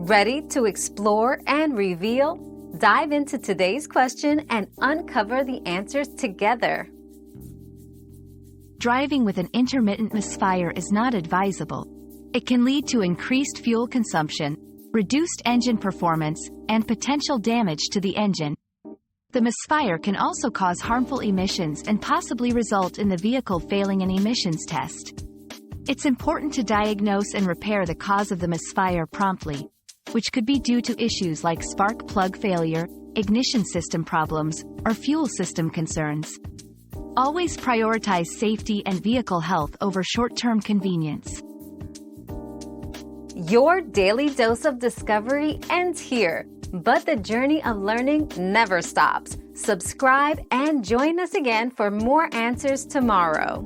Ready to explore and reveal? Dive into today's question and uncover the answers together. Driving with an intermittent misfire is not advisable. It can lead to increased fuel consumption, reduced engine performance, and potential damage to the engine. The misfire can also cause harmful emissions and possibly result in the vehicle failing an emissions test. It's important to diagnose and repair the cause of the misfire promptly, which could be due to issues like spark plug failure, ignition system problems, or fuel system concerns. Always prioritize safety and vehicle health over short-term convenience. Your daily dose of discovery ends here, but the journey of learning never stops. Subscribe and join us again for more answers tomorrow.